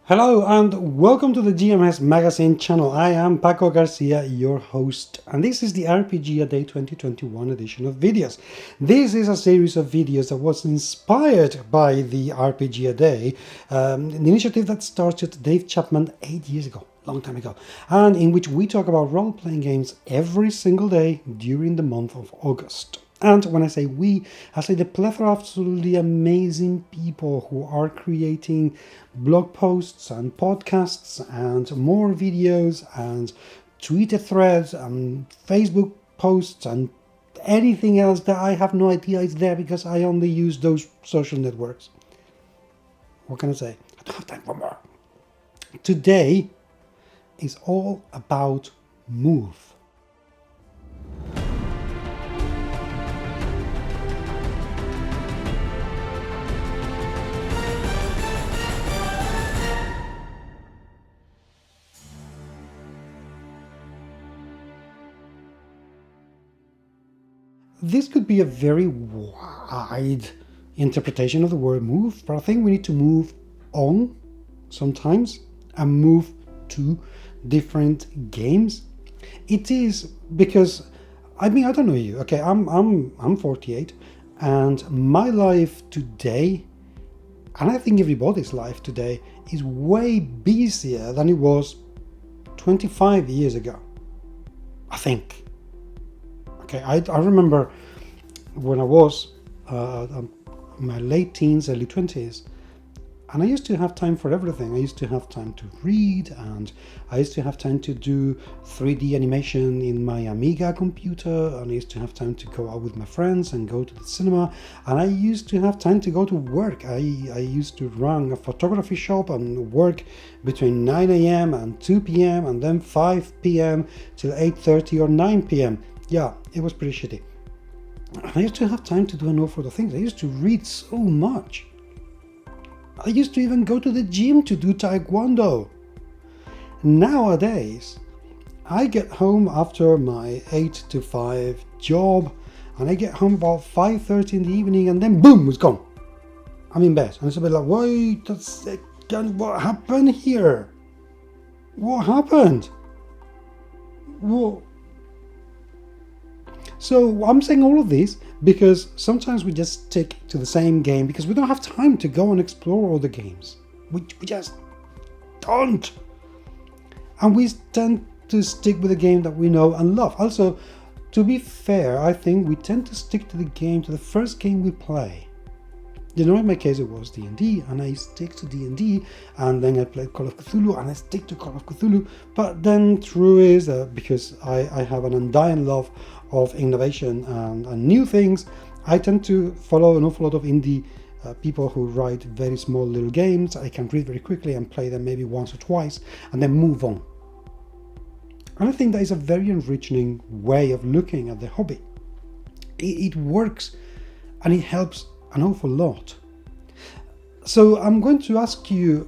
Hello and welcome to the GMS Magazine channel. I am Paco Garcia, your host, and this is the RPG A Day 2021 edition of videos. This is a series of videos that was inspired by the RPG A Day, an initiative that started Dave Chapman 8 years ago, long time ago, and in which we talk about role-playing games every single day during the month of August. And when I say we, I say the plethora of absolutely amazing people who are creating blog posts and podcasts and more videos and Twitter threads and Facebook posts and anything else that I have no idea is there because I only use those social networks. What can I say? I don't have time for more. Today is all about move. This could be a very wide interpretation of the word move, but I think we need to move on sometimes and move to different games. It is because, I don't know you, okay, I'm 48 and my life today, and I think everybody's life today, is way busier than it was 25 years ago, I think. Okay, I remember when I was in my late teens, early 20s, and I used to have time for everything. I used to have time to read, and I used to have time to do 3D animation in my Amiga computer, and I used to have time to go out with my friends and go to the cinema, and I used to have time to go to work. I used to run a photography shop and work between 9 a.m. and 2 p.m. and then 5 p.m. till 8:30 or 9 p.m. Yeah, it was pretty shitty. I used to have time to do an awful lot of things. I used to read so much. I used to even go to the gym to do taekwondo. Nowadays, I get home after my 8 to 5 job, and I get home about 5:30 in the evening, and then boom, it's gone. I'm in bed. And it's a bit like, wait a second, what happened here? What happened? What? So I'm saying all of this because sometimes we just stick to the same game because we don't have time to go and explore all the games. We just don't. And we tend to stick with the game that we know and love. Also, to be fair, I think we tend to stick to the first game we play. You know, in my case it was D&D, and I stick to D&D, and then I played Call of Cthulhu, and I stick to Call of Cthulhu. But then true is that because I have an undying love of innovation and new things, I tend to follow an awful lot of indie people who write very small little games. I can read very quickly and play them maybe once or twice, and then move on. And I think that is a very enriching way of looking at the hobby. It works, and it helps an awful lot. So I'm going to ask you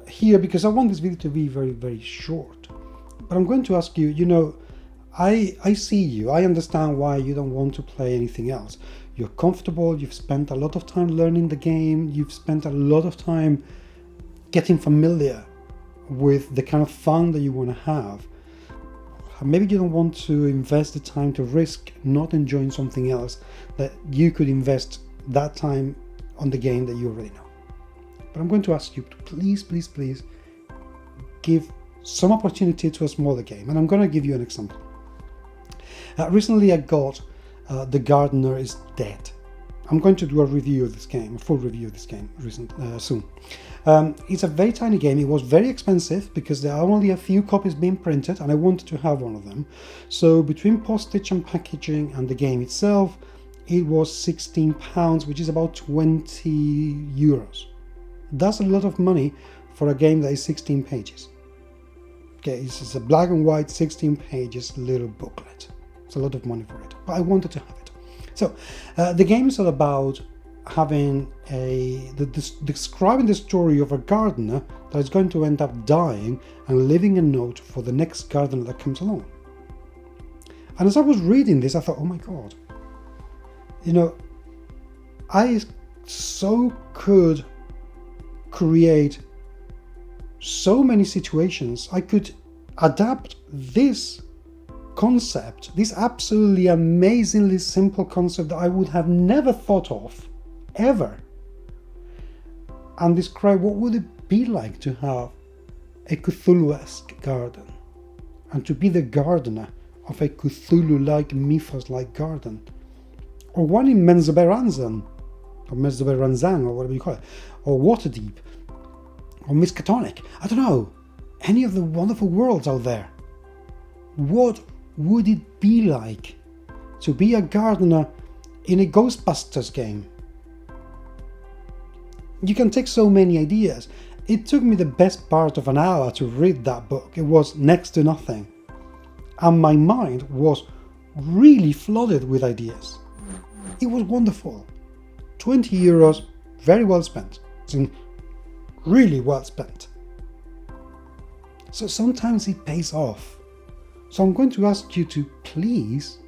here, because I want this video to be very, very short, but I'm going to ask you, I see you, I understand why you don't want to play anything else. You're comfortable, you've spent a lot of time learning the game, you've spent a lot of time getting familiar with the kind of fun that you want to have. Maybe you don't want to invest the time to risk not enjoying something else that you could invest that time on the game that you already know. But I'm going to ask you to please give some opportunity to a smaller game, and I'm going to give you an example. Recently I got The Gardener is Dead. I'm going to do a review of this game, a full review of this game soon. It's a very tiny game. It was very expensive because there are only a few copies being printed, and I wanted to have one of them. So between postage and packaging and the game itself, it was £16, which is about 20 euros. That's a lot of money for a game that is 16 pages. Okay, it's a black and white 16 pages little booklet. It's a lot of money for it, but I wanted to have it. So the game is all about having describing the story of a gardener that is going to end up dying and leaving a note for the next gardener that comes along. And as I was reading this, I thought, oh my God, I so could create so many situations. I could adapt this concept, this absolutely amazingly simple concept that I would have never thought of, ever, and describe what would it be like to have a Cthulhu-esque garden, and to be the gardener of a Cthulhu-like, mythos-like garden, or one in Menzoberranzan, or Menzoberranzan, or whatever you call it, or Waterdeep, or Miskatonic. I don't know, any of the wonderful worlds out there. What would it be like to be a gardener in a Ghostbusters game? You can take so many ideas. It took me the best part of an hour to read that book. It was next to nothing. And my mind was really flooded with ideas. It was wonderful. 20 euros, very well spent. It's really well spent. So sometimes it pays off. So I'm going to ask you to please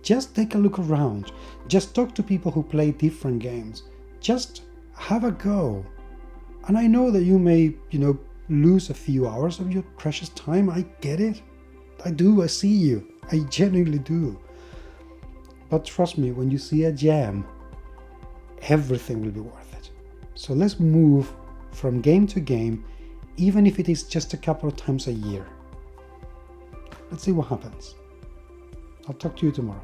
just take a look around. Just talk to people who play different games. Just have a go. And I know that you may, lose a few hours of your precious time. I get it. I do. I see you. I genuinely do. But trust me, when you see a gem, everything will be worth it. So let's move from game to game, even if it is just a couple of times a year. Let's see what happens. I'll talk to you tomorrow.